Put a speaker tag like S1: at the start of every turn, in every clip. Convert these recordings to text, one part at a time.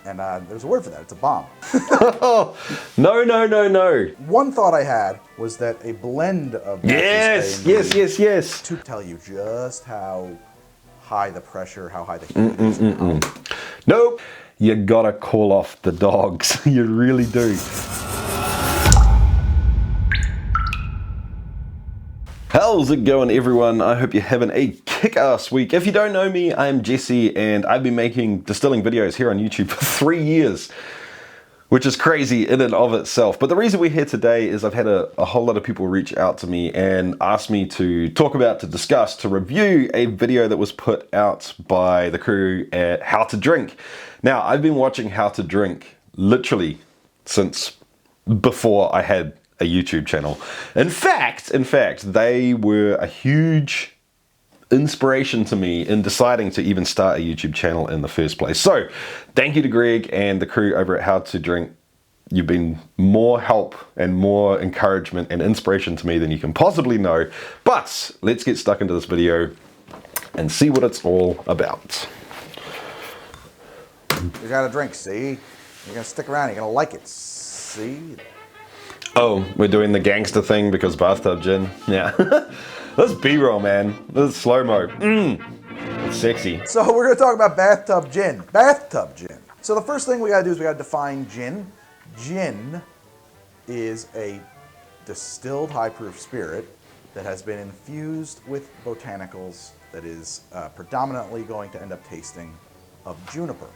S1: And there's a word for that. It's a bomb.
S2: No, no, no, no.
S1: One thought I had was that a blend of
S2: Yes.
S1: to tell you just how high the pressure, how high the heat is.
S2: Nope. You gotta call off the dogs. You really do. How's it going, everyone? I hope you're having a kick-ass week. If you don't know me, I'm Jesse, and I've been making distilling videos here on YouTube for 3 years, which is crazy in and of itself. But the reason we're here today is I've had a whole lot of people reach out to me and ask me to talk about, to discuss, to review a video that was put out by the crew at How to Drink. Now, I've been watching How to Drink literally since before I had a YouTube channel. In fact, they were a huge inspiration to me in deciding to even start a YouTube channel in the first place. So thank you to Gregg and the crew over at How to Drink. You've been more help and more encouragement and inspiration to me than you can possibly know. But let's get stuck into this video and see what it's all about.
S1: You gotta drink, see? You're gonna stick around, you're gonna like it, see?
S2: Oh, we're doing the gangster thing because bathtub gin. Yeah. This is B-roll, man. This is slow-mo. It's sexy.
S1: So we're gonna talk about bathtub gin. Bathtub gin. So the first thing we gotta do is we gotta define gin. Gin is a distilled high-proof spirit that has been infused with botanicals that is predominantly going to end up tasting of juniper.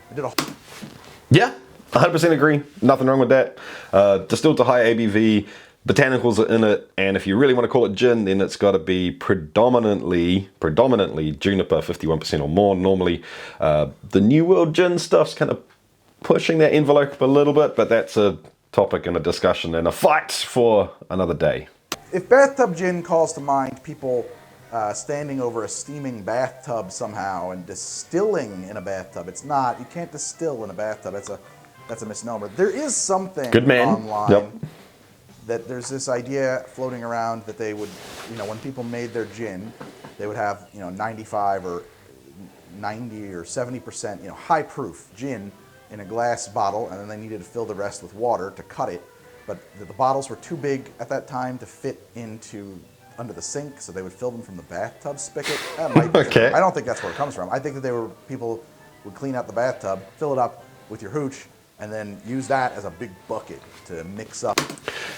S2: Yeah. 100% agree. Nothing wrong with that. Distilled to high ABV, botanicals are in it, and if you really want to call it gin, then it's got to be predominantly juniper, 51% or more. Normally, the New World gin stuff's kind of pushing that envelope up a little bit, but that's a topic and a discussion and a fight for another day.
S1: If bathtub gin calls to mind people standing over a steaming bathtub somehow and distilling in a bathtub, it's not. You can't distill in a bathtub. That's a misnomer. There is something online that there's this idea floating around that they would, when people made their gin, they would have, 95 or 90 or 70%, high proof gin in a glass bottle, and then they needed to fill the rest with water to cut it. But the bottles were too big at that time to fit under the sink, so they would fill them from the bathtub spigot. That might be
S2: okay.
S1: I don't think that's where it comes from. I think that people would clean out the bathtub, fill it up with your hooch, and then use that as a big bucket to mix up.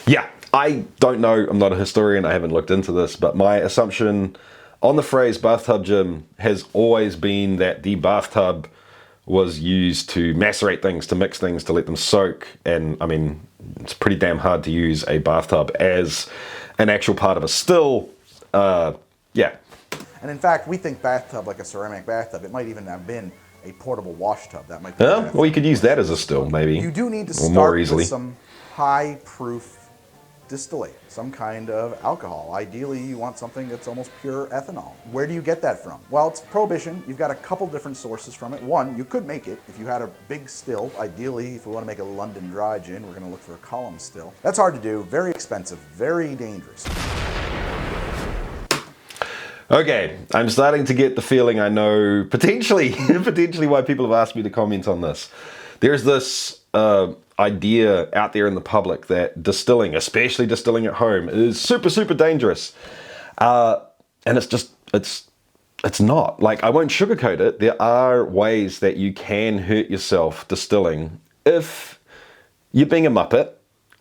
S2: Yeah, I don't know. I'm not a historian. I haven't looked into this, but my assumption on the phrase bathtub gin has always been that the bathtub was used to macerate things, to mix things, to let them soak. And I mean, it's pretty damn hard to use a bathtub as an actual part of a still. Yeah.
S1: And in fact, we think bathtub like a ceramic bathtub. It might even have been a portable wash tub. That might be.
S2: Well, you could use that as a still, maybe.
S1: You do need to start with some high-proof distillate, some kind of alcohol. Ideally, you want something that's almost pure ethanol. Where do you get that from? Well, it's prohibition. You've got a couple different sources from it. One, you could make it if you had a big still. Ideally, if we want to make a London dry gin, we're going to look for a column still. That's hard to do, very expensive, very dangerous.
S2: Okay, I'm starting to get the feeling I know potentially why people have asked me to comment on this. There's this idea out there in the public that distilling, especially distilling at home, is super, super dangerous. And it's not. Like, I won't sugarcoat it. There are ways that you can hurt yourself distilling if you're being a muppet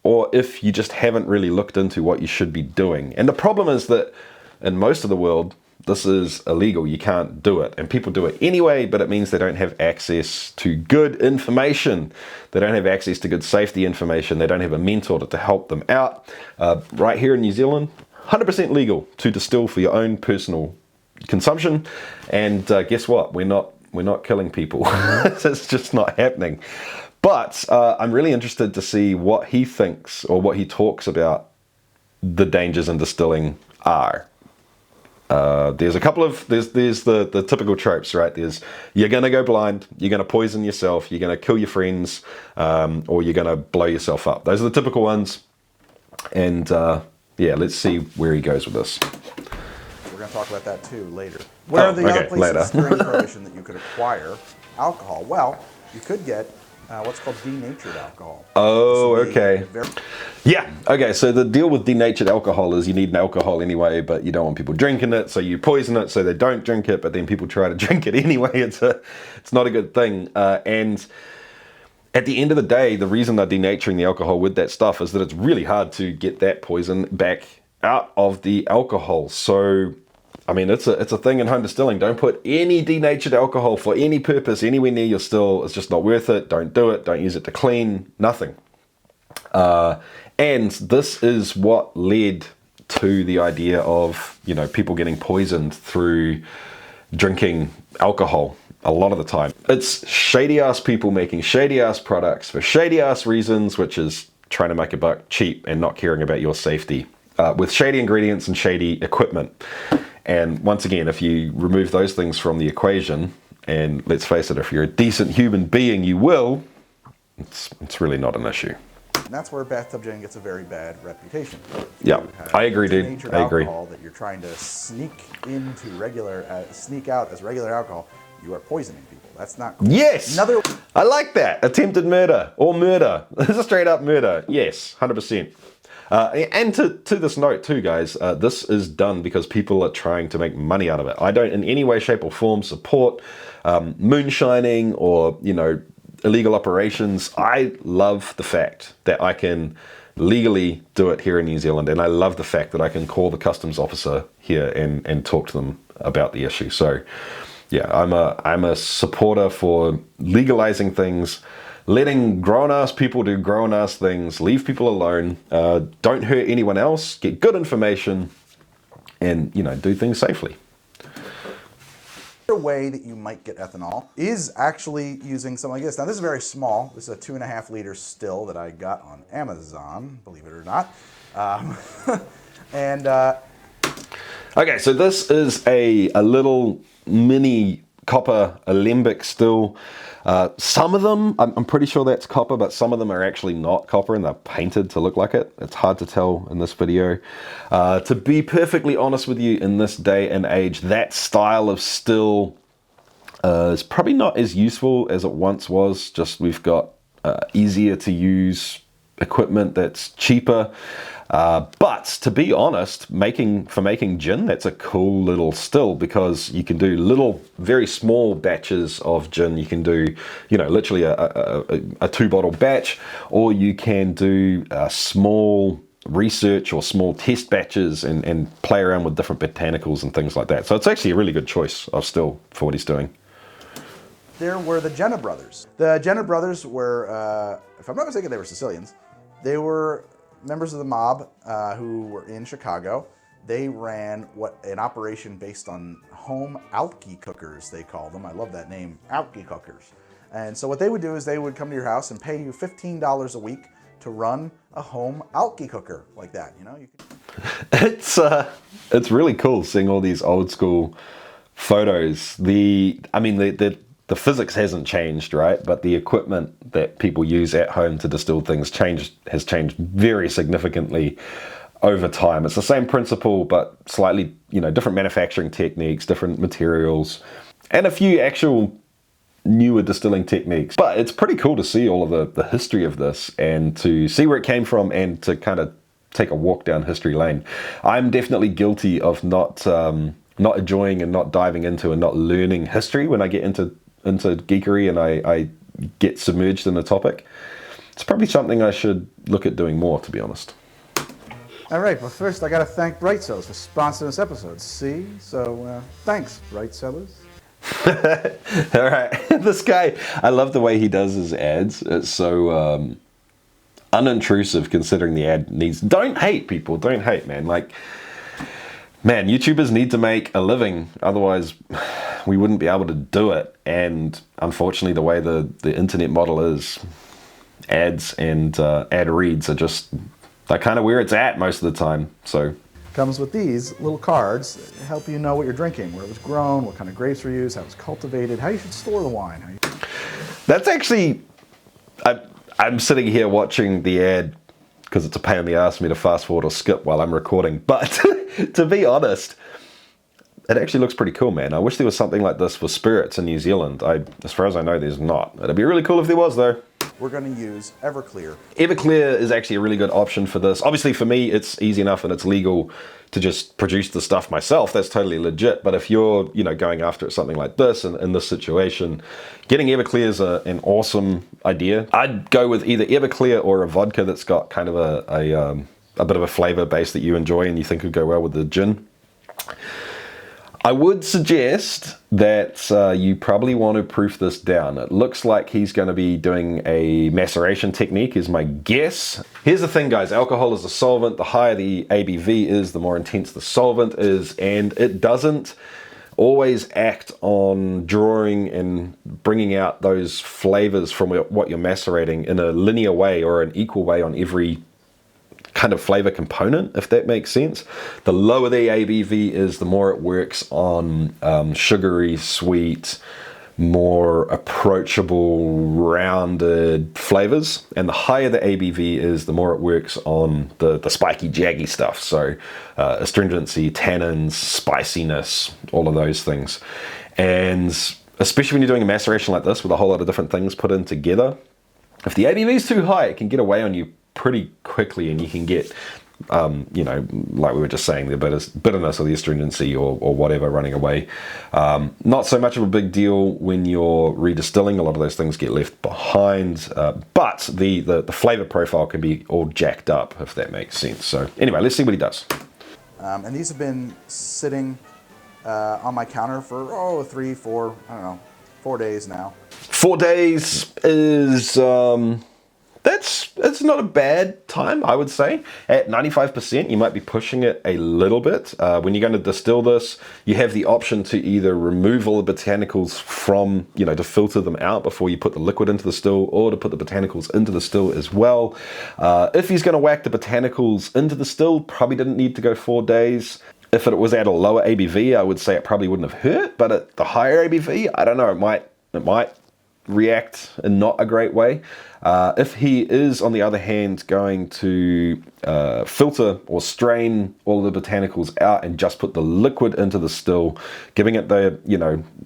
S2: or if you just haven't really looked into what you should be doing. And the problem is that in most of the world, this is illegal. You can't do it. And people do it anyway, but it means they don't have access to good information. They don't have access to good safety information. They don't have a mentor to help them out. Right here in New Zealand, 100% legal to distill for your own personal consumption. And guess what? We're not killing people. It's just not happening. But I'm really interested to see what he thinks or what he talks about the dangers in distilling are. There's a couple of, there's the typical tropes, right? There's, you're going to go blind, you're going to poison yourself, you're going to kill your friends, or you're going to blow yourself up. Those are the typical ones. And yeah, let's see where he goes with this.
S1: We're going to talk about that too later. Where are the other places during Prohibition that you could acquire alcohol? Well, you could get what's called denatured alcohol.
S2: Oh, okay.
S1: Very
S2: Yeah, okay, so the deal with denatured alcohol is you need an alcohol anyway, but you don't want people drinking it, so you poison it so they don't drink it, but then people try to drink it anyway. It's not a good thing. And at the end of the day, the reason they're denaturing the alcohol with that stuff is that it's really hard to get that poison back out of the alcohol. So, I mean, it's a thing in home distilling. Don't put any denatured alcohol for any purpose anywhere near your still. It's just not worth it. Don't do it. Don't use it to clean. Nothing. And this is what led to the idea of, people getting poisoned through drinking alcohol a lot of the time. It's shady ass people making shady ass products for shady ass reasons, which is trying to make a buck cheap and not caring about your safety, with shady ingredients and shady equipment. And once again, if you remove those things from the equation, and let's face it, if you're a decent human being, you will, it's really not an issue.
S1: And that's where bathtub gin gets a very bad reputation.
S2: Yeah, I agree, dude.
S1: Denatured
S2: I agree.
S1: alcohol that you're trying to sneak out as regular alcohol, you are poisoning people. That's not cool.
S2: Yes! I like that. Attempted murder or murder. This is straight up murder. Yes, 100%. And to this note too, guys, this is done because people are trying to make money out of it. I don't in any way, shape or form support moonshining or, illegal operations. I love the fact that I can legally do it here in New Zealand, and I love the fact that I can call the customs officer here and talk to them about the issue. So yeah, I'm a supporter for legalizing things, letting grown-ass people do grown-ass things, leave people alone, don't hurt anyone else, get good information, and, do things safely.
S1: Another way that you might get ethanol is actually using something like this. Now, this is very small. This is a 2.5 liter still that I got on Amazon, believe it or not.
S2: Okay, so this is a little mini copper alembic still. Some of them, I'm pretty sure that's copper, but some of them are actually not copper and they're painted to look like it. It's hard to tell in this video. To be perfectly honest with you, in this day and age, that style of still is probably not as useful as it once was. Just we've got easier to use equipment that's cheaper. But to be honest, for making gin, that's a cool little still, because you can do little, very small batches of gin. You can do, literally a 2-bottle batch, or you can do small research or small test batches and play around with different botanicals and things like that. So it's actually a really good choice of still for what he's doing.
S1: There were the Jenna brothers. The Jenna brothers were, if I'm not mistaken, they were Sicilians. They were members of the mob who were in Chicago. They ran an operation based on home alky cookers, they call them. I love that name, alky cookers. And so what they would do is they would come to your house and pay you $15 a week to run a home alky cooker like that.
S2: It's really cool seeing all these old school photos. The physics hasn't changed, right? But the equipment that people use at home to distill things has changed very significantly over time. It's the same principle, but slightly, different manufacturing techniques, different materials, and a few actual newer distilling techniques. But it's pretty cool to see all of the history of this and to see where it came from and to kind of take a walk down history lane. I'm definitely guilty of not enjoying and not diving into and not learning history when I get into geekery and I get submerged in the topic. It's probably something I should look at doing more, to be honest.
S1: All right, but first I got to thank Bright Cellars for sponsoring this episode. See? So thanks, Bright Cellars.
S2: All right. This guy, I love the way he does his ads. It's so unintrusive considering the ad needs. Don't hate, people. Don't hate, man. Man, YouTubers need to make a living. Otherwise, we wouldn't be able to do it. And unfortunately, the way the internet model is, ads and ad reads are they're kind of where it's at most of the time. So
S1: comes with these little cards that help you know what you're drinking, where it was grown, what kind of grapes were used, how it was cultivated, how you should store the wine.
S2: That's actually, I'm sitting here watching the ad because it's a pain in the ass for me to fast forward or skip while I'm recording. But to be honest, it actually looks pretty cool, man. I wish there was something like this for spirits in New Zealand. As far as I know, there's not. It'd be really cool if there was, though.
S1: we're going to use Everclear.
S2: Everclear is actually a really good option for this. Obviously for me, it's easy enough and it's legal to just produce the stuff myself. That's totally legit. But if you're, going after something like this and in this situation, getting Everclear is an awesome idea. I'd go with either Everclear or a vodka that's got kind of a bit of a flavor base that you enjoy and you think would go well with the gin. I would suggest that you probably want to proof this down. It looks like he's going to be doing a maceration technique is my guess. Here's the thing, guys. Alcohol is a solvent. The higher the ABV is, the more intense the solvent is, and it doesn't always act on drawing and bringing out those flavors from what you're macerating in a linear way or an equal way on every kind of flavor component, if that makes sense. The lower the ABV is, the more it works on sugary, sweet, more approachable, rounded flavors. And the higher the ABV is, the more it works on the spiky, jaggy stuff. So astringency, tannins, spiciness, all of those things. And especially when you're doing a maceration like this with a whole lot of different things put in together, if the ABV is too high, it can get away on you pretty quickly, and you can get, like we were just saying, the bitterness or the astringency or whatever running away. Not so much of a big deal when you're redistilling. A lot of those things get left behind, but the flavor profile can be all jacked up, if that makes sense. So anyway, let's see what he does.
S1: And these have been sitting on my counter for 3, 4, 4 days now.
S2: 4 days is it's not a bad time, I would say. At 95%, you might be pushing it a little bit. When you're going to distill this, you have the option to either remove all the botanicals from, to filter them out before you put the liquid into the still, or to put the botanicals into the still as well. If he's going to whack the botanicals into the still, probably didn't need to go 4 days. If it was at a lower ABV, I would say it probably wouldn't have hurt, but at the higher ABV, I don't know, it might react in not a great way. If he is, on the other hand, going to filter or strain all of the botanicals out and just put the liquid into the still, giving it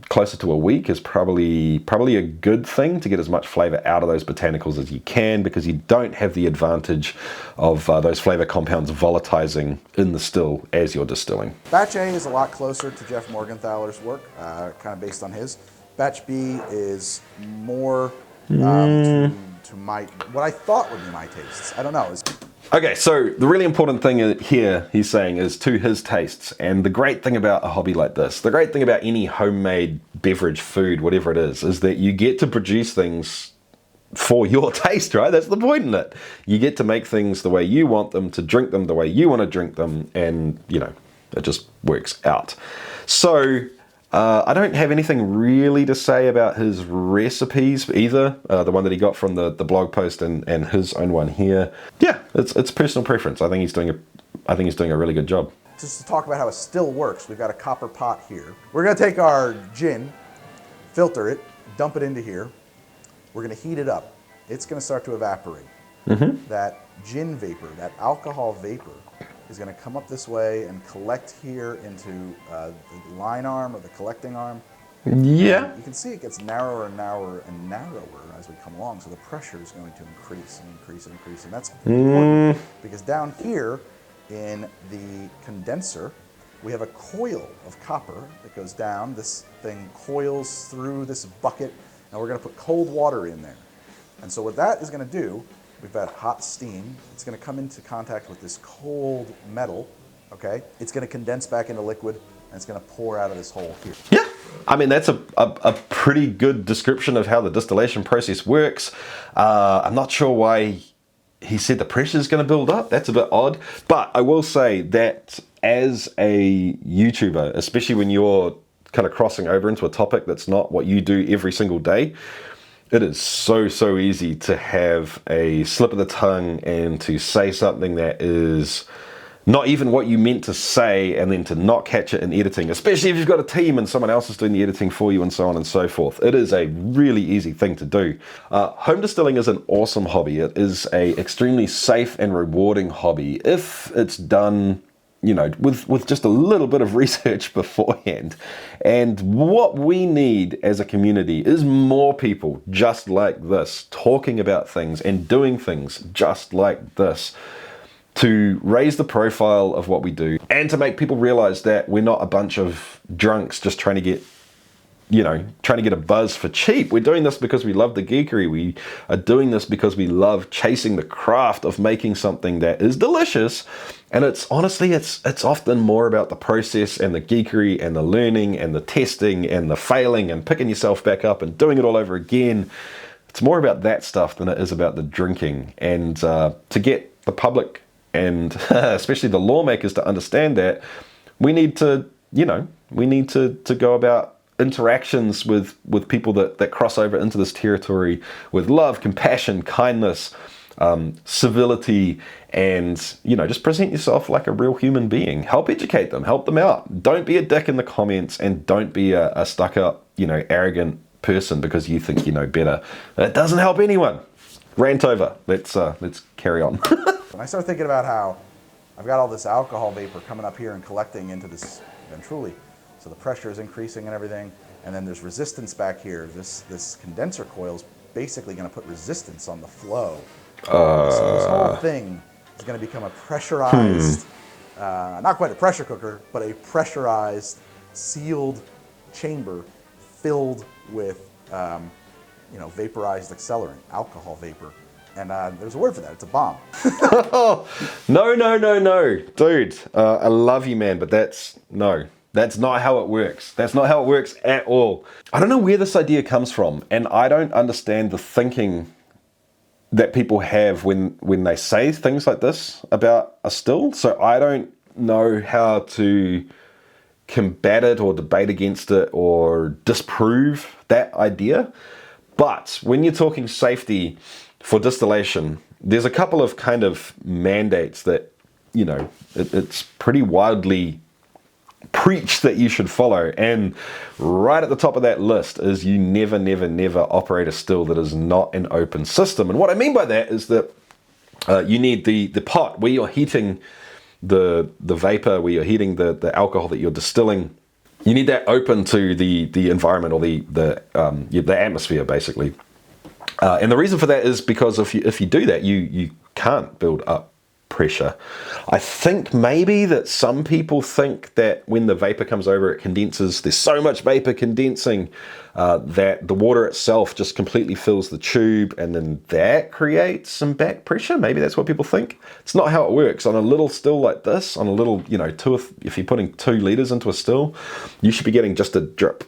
S2: closer to a week is probably a good thing to get as much flavor out of those botanicals as you can, because you don't have the advantage of those flavor compounds volatilizing in the still as you're distilling.
S1: Batch A is a lot closer to Jeff Morgenthaler's work, kind of based on his. Batch B is more to my, what I thought would be my tastes. I don't know.
S2: Okay, so the really important thing here, he's saying, is to his tastes. And the great thing about a hobby like this, the great thing about any homemade beverage, food, whatever it is that you get to produce things for your taste, right? That's the point in it. You get to make things the way you want them, to drink them the way you want to drink them, and, it just works out. So I don't have anything really to say about his recipes either. The one that he got from the blog post and his own one here. Yeah, it's personal preference. I think he's doing a really good job.
S1: Just to talk about how a still works, we've got a copper pot here. We're going to take our gin, filter it, dump it into here. We're going to heat it up. It's going to start to evaporate. Mm-hmm. That gin vapor, that alcohol vapor, is going to come up this way and collect here into the line arm or the collecting arm.
S2: Yeah.
S1: And you can see it gets narrower and narrower and narrower as we come along, so the pressure is going to increase and increase and increase. And that's important because down here in the condenser, we have a coil of copper that goes down. This thing coils through this bucket, and we're going to put cold water in there. And so what that is going to do, we've got hot steam. It's going to come into contact with this cold metal, okay? It's going to condense back into liquid, and it's going to pour out of this hole here.
S2: Yeah, I mean, that's a pretty good description of how the distillation process works. I'm not sure why he said the pressure is going to build up. That's a bit odd. But I will say that as a YouTuber, especially when you're kind of crossing over into a topic that's not what you do every single day, it is so easy to have a slip of the tongue and to say something that is not even what you meant to say, and then to not catch it in editing, especially if you've got a team and someone else is doing the editing for you and so on and so forth. It is a really easy thing to do. Home distilling is an awesome hobby. It is a extremely safe and rewarding hobby if it's done with just a little bit of research beforehand. And what we need as a community is more people just like this, talking about things and doing things just like this, to raise the profile of what we do and to make people realize that we're not a bunch of drunks just trying to get a buzz for cheap. We're doing this because we love the geekery. We are doing this because we love chasing the craft of making something that is delicious. And it's honestly, it's often more about the process and the geekery and the learning and the testing and the failing and picking yourself back up and doing it all over again. It's more about that stuff than it is about the drinking. And to get the public and especially the lawmakers to understand that, we need to go about interactions with people that cross over into this territory with love, compassion, kindness, civility, and just present yourself like a real human being. Help educate them, help them out. Don't be a dick in the comments, and don't be a stuck up, arrogant person because you think you know better. That doesn't help anyone. Rant over. Let's carry on.
S1: And I started thinking about how I've got all this alcohol vapor coming up here and collecting into this ventruoli. So the pressure is increasing and everything, and then there's resistance back here. This condenser coil is basically going to put resistance on the flow. So this whole thing is going to become a pressurized, not quite a pressure cooker, but a pressurized, sealed chamber filled with, vaporized accelerant, alcohol vapor. And there's a word for that. It's a bomb.
S2: No. Dude, I love you, man, but that's not how it works. That's not how it works at all. I don't know where this idea comes from, and I don't understand the thinking that people have when they say things like this about a still. So I don't know how to combat it or debate against it or disprove that idea. But when you're talking safety for distillation, there's a couple of kind of mandates that, it's pretty widely preached that you should follow. And right at the top of that list is you never operate a still that is not an open system. And what I mean by that is that you need the pot where you're heating the vapor, where you're heating the alcohol that you're distilling. You need that open to the environment or the atmosphere, basically. And the reason for that is because if you do that, you can't build up pressure. I think maybe that some people think that when the vapor comes over, it condenses. There's so much vapor condensing that the water itself just completely fills the tube, and then that creates some back pressure. Maybe that's what people think. It's not how it works. On a little still like this, on a little, if you're putting 2 liters into a still, you should be getting just a drip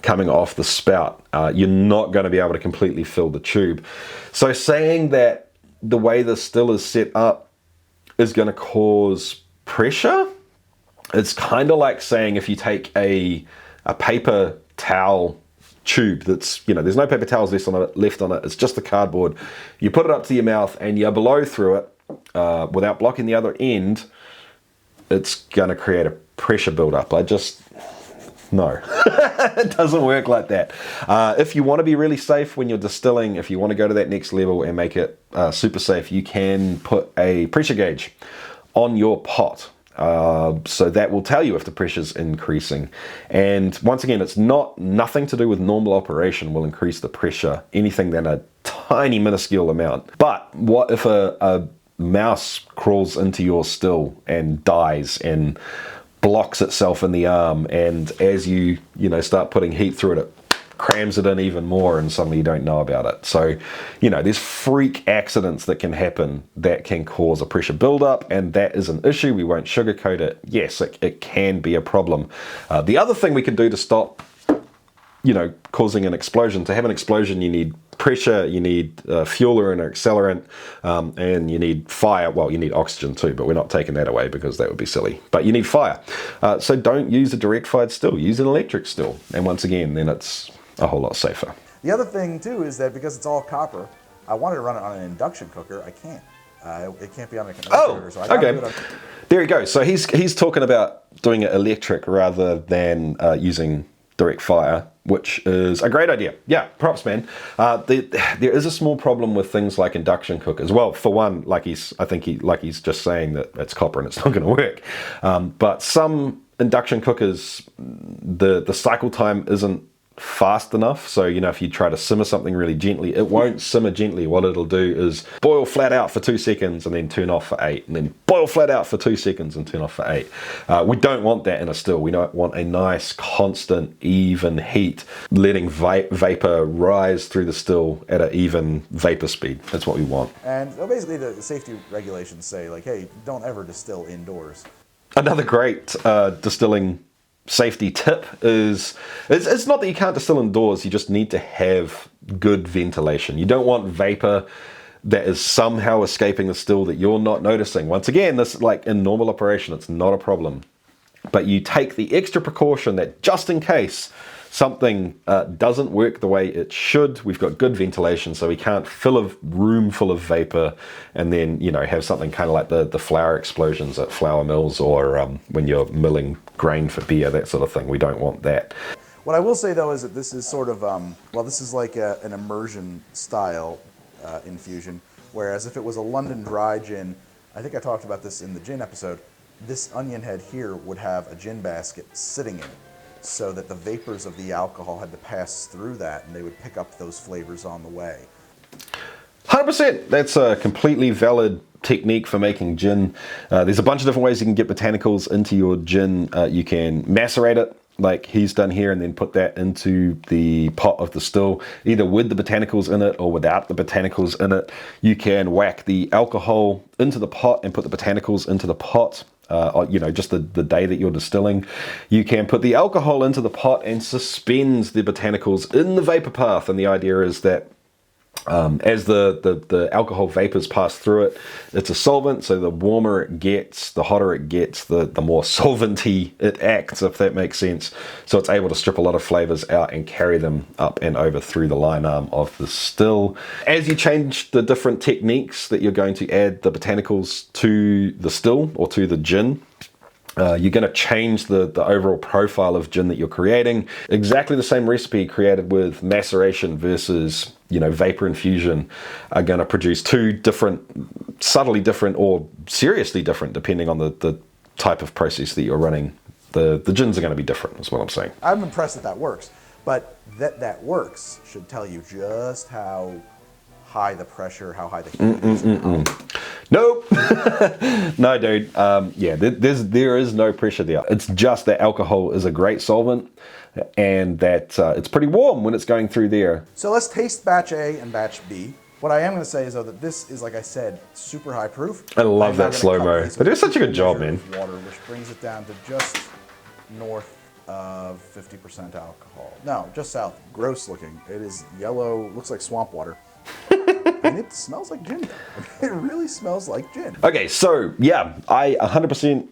S2: coming off the spout. You're not going to be able to completely fill the tube. So saying that the way the still is set up is going to cause pressure, it's kind of like saying if you take a paper towel tube that's, there's no paper towels left on it, it's just the cardboard. You put it up to your mouth and you blow through it without blocking the other end, it's going to create a pressure buildup. No, it doesn't work like that. If you want to be really safe when you're distilling, if you want to go to that next level and make it super safe, you can put a pressure gauge on your pot. So that will tell you if the pressure's increasing. And once again, it's nothing to do with normal operation will increase the pressure, anything than a tiny minuscule amount. But what if a mouse crawls into your still and dies and blocks itself in the arm, and as you start putting heat through it, it crams it in even more, and suddenly you don't know about it. So there's freak accidents that can happen that can cause a pressure buildup, and that is an issue. We won't sugarcoat it. Yes, it can be a problem. The other thing we can do to stop causing an explosion, to have an explosion, you need pressure, you need fuel or an accelerant, and you need fire. Well, you need oxygen too, but we're not taking that away because that would be silly. But you need fire. So don't use a direct fired still, use an electric still. And once again, then it's a whole lot safer.
S1: The other thing too is that because it's all copper, I wanted to run it on an induction cooker. I can't. It can't be on a conventional cooker. So I gotta do it on...
S2: There you go. So he's talking about doing it electric rather than using direct fire. which is a great idea. Yeah, props, man. There is a small problem with things like induction cookers. Well, for one, I think he's just saying that it's copper and it's not going to work. But some induction cookers, the cycle time isn't fast enough. So, if you try to simmer something really gently, it won't simmer gently. What it'll do is boil flat out for 2 seconds and then turn off for 8, and then boil flat out for 2 seconds and turn off for 8. We don't want that in a still. We don't want a nice, constant, even heat, letting vapor rise through the still at an even vapor speed. That's what we want.
S1: And basically the safety regulations say, like, hey, don't ever distill indoors.
S2: Another great distilling safety tip is it's not that you can't distill indoors, you just need to have good ventilation. You don't want vapor that is somehow escaping the still that you're not noticing. Once again, this, like in normal operation, it's not a problem. But you take the extra precaution that just in case something doesn't work the way it should, we've got good ventilation, so we can't fill a room full of vapor and then, have something kind of like the flour explosions at flour mills, or when you're milling grain for beer, that sort of thing. We don't want that.
S1: What I will say, though, is that this is sort of, this is like an immersion style infusion, whereas if it was a London dry gin, I think I talked about this in the gin episode, this onion head here would have a gin basket sitting in it, so that the vapors of the alcohol had to pass through that and they would pick up those flavors on the way.
S2: 100%. That's a completely valid technique for making gin. There's a bunch of different ways you can get botanicals into your gin. You can macerate it like he's done here and then put that into the pot of the still, either with the botanicals in it or without the botanicals in it. You can whack the alcohol into the pot and put the botanicals into the pot. Just the day that you're distilling. You can put the alcohol into the pot and suspend the botanicals in the vapor path, and the idea is that as the alcohol vapors pass through it, it's a solvent, so the warmer it gets, the hotter it gets, the more solventy it acts, if that makes sense. So it's able to strip a lot of flavors out and carry them up and over through the line arm of the still. As you change the different techniques that you're going to add the botanicals to the still or to the gin, you're going to change the overall profile of gin that you're creating. Exactly the same recipe created with maceration versus vapor infusion are going to produce two different, subtly different or seriously different, depending on the type of process that you're running. The gins are going to be different, is what I'm saying.
S1: I'm impressed that works, but that works should tell you just how high the pressure, how high the heat is.
S2: Nope. No, dude. There is no pressure there. It's just that alcohol is a great solvent, and that it's pretty warm when it's going through there.
S1: So let's taste batch A and batch B. What I am going to say is, though, that this is, like I said, super high proof.
S2: I love that slow-mo. They do such a good job, man.
S1: Water, which brings it down to just north of 50% alcohol. No, just south. Gross looking. It is yellow, looks like swamp water. And it smells like gin. It really smells like gin.
S2: Okay, so yeah, I 100%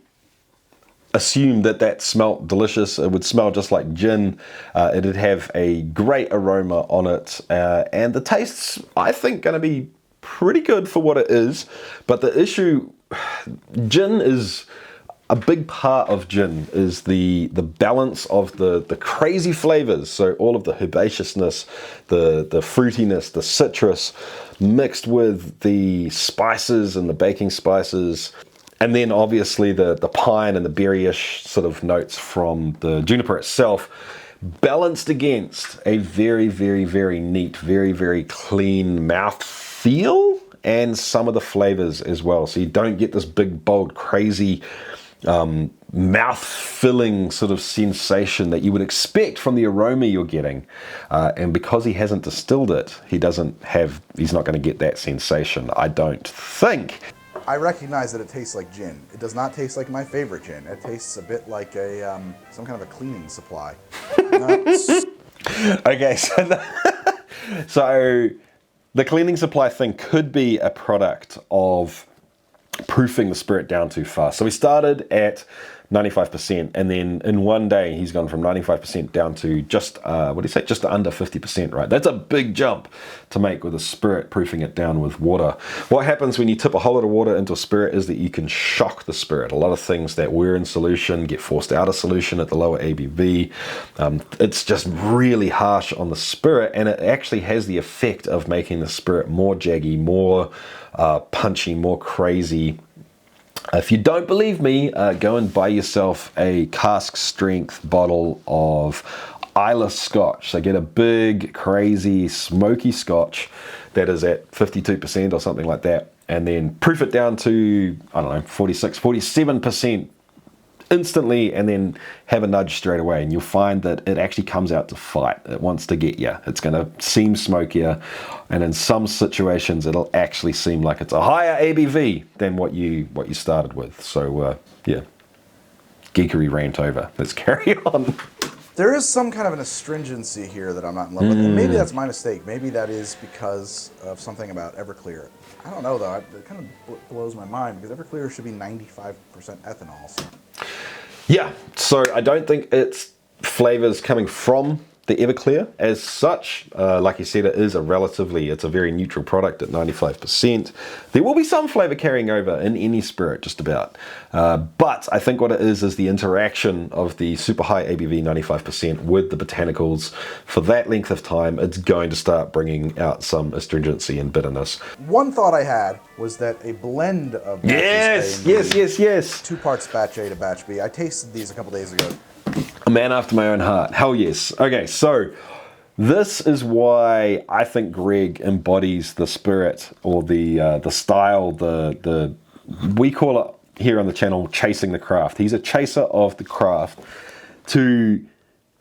S2: assumed that smelled delicious. It would smell just like gin. It'd have a great aroma on it, and the taste's, I think, going to be pretty good for what it is. But the issue, gin is a big part of gin is the balance of the crazy flavors. So all of the herbaceousness, the fruitiness, the citrus, mixed with the spices and the baking spices. And then obviously the pine and the berryish sort of notes from the juniper itself, balanced against a very, very, very neat, very, very clean mouth feel, and some of the flavors as well. So you don't get this big, bold, crazy mouth-filling sort of sensation that you would expect from the aroma you're getting. And because he hasn't distilled it, he's not going to get that sensation, I don't think.
S1: I recognize that it tastes like gin. It does not taste like my favorite gin. It tastes a bit like some kind of a cleaning supply.
S2: Okay, so the cleaning supply thing could be a product of proofing the spirit down too fast. So we started at 95%, and then in one day he's gone from 95% down to just just under 50%, right? That's a big jump to make with a spirit, proofing it down with water. What happens when you tip a whole lot of water into a spirit is that you can shock the spirit. A lot of things that were in solution get forced out of solution at the lower ABV. It's just really harsh on the spirit, and it actually has the effect of making the spirit more jaggy, more punchy, more crazy. If you don't believe me, go and buy yourself a cask strength bottle of Islay Scotch. So get a big, crazy, smoky Scotch that is at 52% or something like that, and then proof it down to, I don't know, 46, 47% instantly, and then have a nudge straight away, and you'll find that it actually comes out to fight. It wants to get you. It's going to seem smokier, and in some situations it'll actually seem like it's a higher ABV than what you started with. So yeah, geekery rant over. Let's carry on.
S1: There is some kind of an astringency here that I'm not in love with, and maybe that's my mistake. Maybe that is because of something about Everclear. I don't know though. It kind of blows my mind because Everclear should be 95% ethanol. So.
S2: Yeah, so I don't think it's flavors coming from the Everclear as such. Like you said, it's a very neutral product at 95%. There will be some flavor carrying over in any spirit, just about. But I think what it is the interaction of the super high ABV 95% with the botanicals. For that length of time, it's going to start bringing out some astringency and bitterness.
S1: One thought I had was that a blend of
S2: yes.
S1: 2 parts batch A to batch B. I tasted these a couple days ago.
S2: A man after my own heart. Hell yes. Okay, so this is why I think Gregg embodies the spirit or the style. We call it here on the channel chasing the craft. He's a chaser of the craft to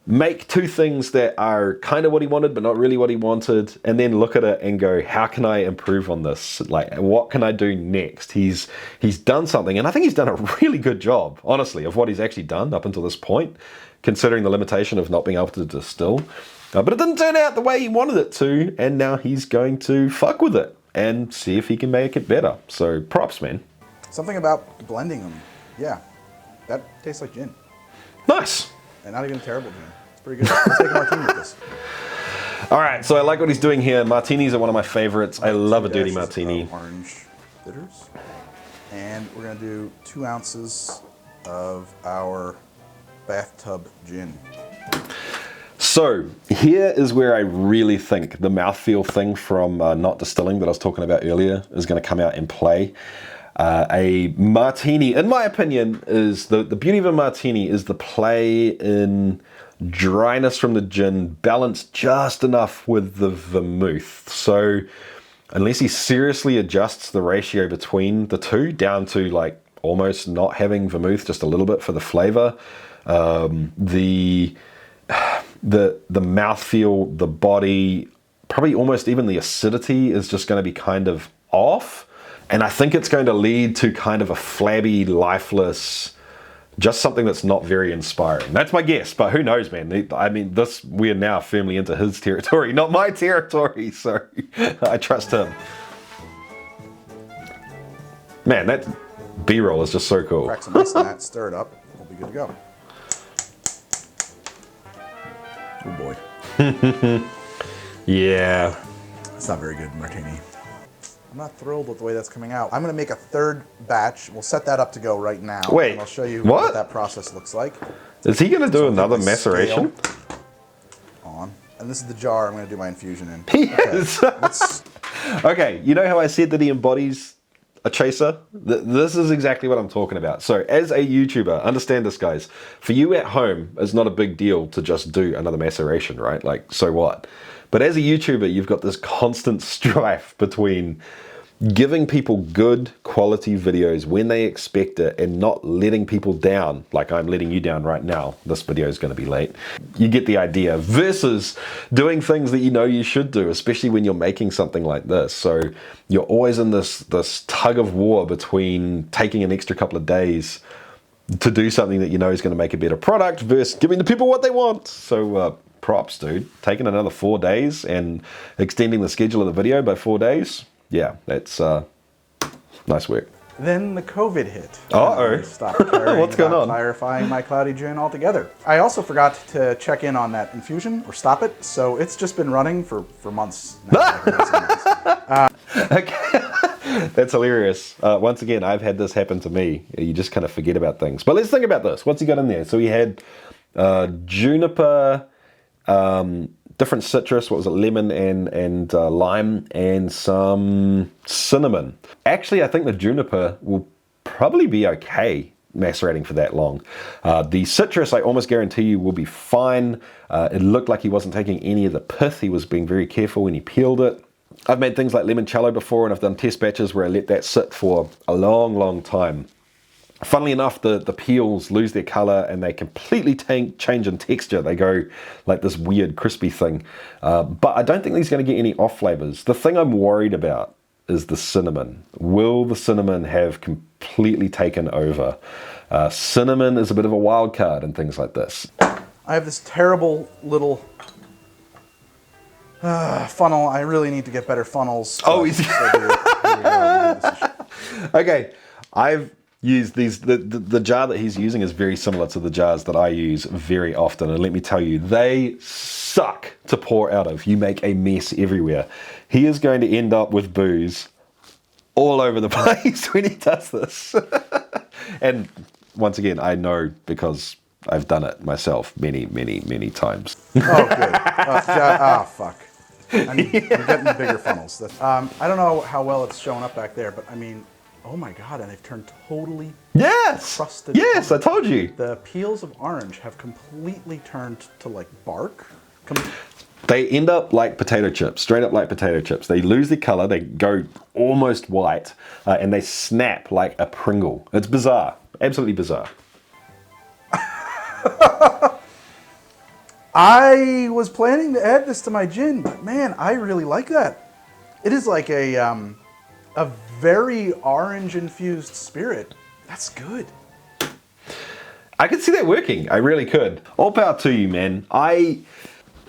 S2: make two things that are kind of what he wanted but not really what he wanted, and then look at it and go, how can I improve on this? Like, what can I do next? He's done something, and I think he's done a really good job, honestly, of what he's actually done up until this point, considering the limitation of not being able to distill. But it didn't turn out the way he wanted it to, and now he's going to fuck with it and see if he can make it better. So props, man.
S1: Something about blending them. Yeah, that tastes like gin.
S2: Nice.
S1: And not even a terrible gin. It's pretty good. Let's take a martini with this.
S2: All right, so I like what he's doing here. Martinis are one of my favorites. I love a dirty martini.
S1: Orange bitters. And we're going to do 2 ounces of our Bathtub gin.
S2: So here is where I really think the mouthfeel thing from Not Distilling that I was talking about earlier is going to come out and play. A martini, in my opinion, is the beauty of a martini is the play in dryness from the gin, balanced just enough with the vermouth. So unless he seriously adjusts the ratio between the two down to like almost not having vermouth, just a little bit for the flavor, the mouthfeel, the body, probably almost even the acidity is just going to be kind of off. And I think it's going to lead to kind of a flabby, lifeless, just something that's not very inspiring. That's my guess, but who knows, man? I mean, we're now firmly into his territory, not my territory, so I trust him. Man, that B-roll is just so cool.
S1: Crack some ice in that, stir it up, we'll be good to go. Oh boy.
S2: Yeah.
S1: It's not very good, martini. I'm not thrilled with the way that's coming out. I'm going to make a 3rd batch. We'll set that up to go right now.
S2: Wait,
S1: and I'll show you
S2: what
S1: that process looks like.
S2: Is he going to do another maceration?
S1: On. And this is the jar I'm going to do my infusion in.
S2: He is. Okay, you know how I said that he embodies a chaser? This is exactly what I'm talking about. So as a YouTuber, understand this, guys. For you at home, it's not a big deal to just do another maceration, right? Like, so what? But as a YouTuber, you've got this constant strife between giving people good quality videos when they expect it and not letting people down, like I'm letting you down right now. This video is going to be late. You get the idea. Versus doing things that you know you should do, especially when you're making something like this. So you're always in this tug of war between taking an extra couple of days to do something that you know is going to make a better product versus giving the people what they want. So props, dude. Taking another 4 days and extending the schedule of the video by 4 days. Yeah, that's nice work.
S1: Then the COVID hit.
S2: Uh-oh.
S1: I stopped caring
S2: What's going
S1: about
S2: on?
S1: clarifying my cloudy gin altogether. I also forgot to check in on that infusion or stop it, so it's just been running for months now.
S2: Okay. That's hilarious. Once again, I've had this happen to me. You just kind of forget about things. But let's think about this. What's he got in there? So he had juniper, different citrus, what was it, lemon and lime, and some cinnamon. Actually, I think the juniper will probably be okay macerating for that long. The citrus, I almost guarantee you, will be fine. It looked like he wasn't taking any of the pith. He was being very careful when he peeled it. I've made things like limoncello before, and I've done test batches where I let that sit for a long, long time. Funnily enough, the peels lose their color and they completely change in texture. They go like this weird crispy thing. But I don't think he's going to get any off flavors. The thing I'm worried about is the cinnamon. Will the cinnamon have completely taken over? Cinnamon is a bit of a wild card in things like this.
S1: I have this terrible little funnel. I really need to get better funnels.
S2: Oh, he's... Okay, I've used these, the jar that he's using is very similar to the jars that I use very often, and let me tell you, they suck to pour out of. You make a mess everywhere. He is going to end up with booze all over the place when he does this. And once again, I know because I've done it myself many, many, many times.
S1: Oh, good. Fuck. I'm getting bigger funnels. I don't know how well it's showing up back there, but I mean, oh my God, and they've turned totally crusted.
S2: Yes, I told you.
S1: The peels of orange have completely turned to like bark.
S2: They end up like potato chips, straight up like potato chips. They lose their color, they go almost white, and they snap like a Pringle. It's bizarre, absolutely bizarre.
S1: I was planning to add this to my gin, but man, I really like that. It is like a very orange infused spirit. That's good.
S2: I could see that working. I really could. All power to you, man. I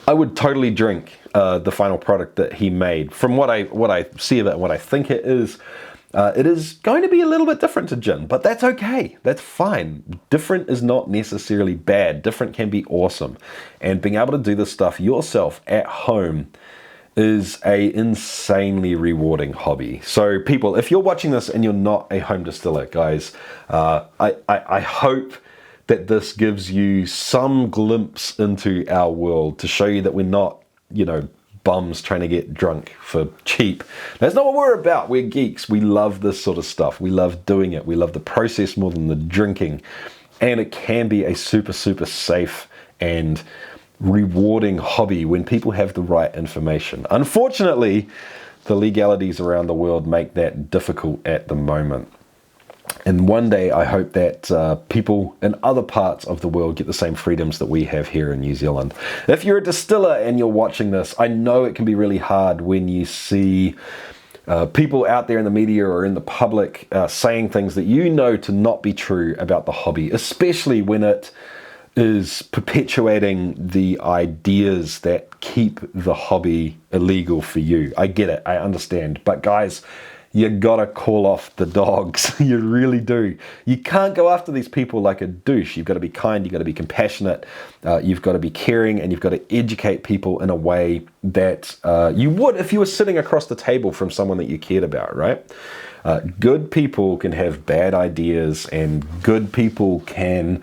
S2: would totally drink the final product that he made. From what I see of it and what I think it is going to be a little bit different to gin, but that's okay. That's fine. Different is not necessarily bad. Different can be awesome. And being able to do this stuff yourself at home is a insanely rewarding hobby. So people, if you're watching this and you're not a home distiller, guys, I hope that this gives you some glimpse into our world to show you that we're not, bums trying to get drunk for cheap. That's not what we're about. We're geeks. We love this sort of stuff. We love doing it. We love the process more than the drinking. And it can be a super, super safe and rewarding hobby when people have the right information. Unfortunately, the legalities around the world make that difficult at the moment. And one day I hope that people in other parts of the world get the same freedoms that we have here in New Zealand. If you're a distiller and you're watching this, I know it can be really hard when you see people out there in the media or in the public saying things that you know to not be true about the hobby, especially when it is perpetuating the ideas that keep the hobby illegal for you. I get it, I understand, but guys, you gotta call off the dogs. You really do. You can't go after these people like a douche. You've got to be kind, you've got to be compassionate, you've got to be caring, and you've got to educate people in a way that you would if you were sitting across the table from someone that you cared about, right? Good people can have bad ideas, and good people can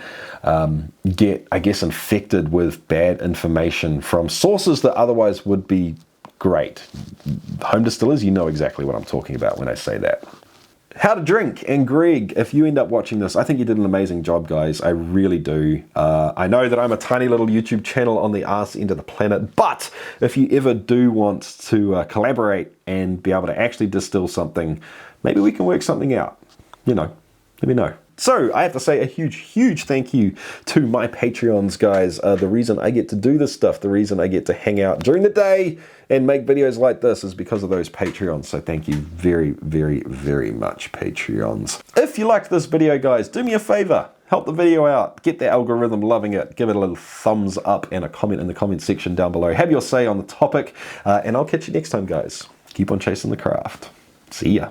S2: get, I guess, infected with bad information from sources that otherwise would be great. Home distillers, you know exactly what I'm talking about when I say that. How to drink. And Gregg, if you end up watching this, I think you did an amazing job, guys. I really do. I know that I'm a tiny little YouTube channel on the arse end of the planet, but if you ever do want to collaborate and be able to actually distill something, maybe we can work something out. Let me know. So I have to say a huge, huge thank you to my Patreons, guys. The reason I get to do this stuff, the reason I get to hang out during the day and make videos like this is because of those Patreons. So thank you very, very, very much, Patreons. If you liked this video, guys, do me a favor. Help the video out. Get the algorithm loving it. Give it a little thumbs up and a comment in the comment section down below. Have your say on the topic. And I'll catch you next time, guys. Keep on chasing the craft. See ya.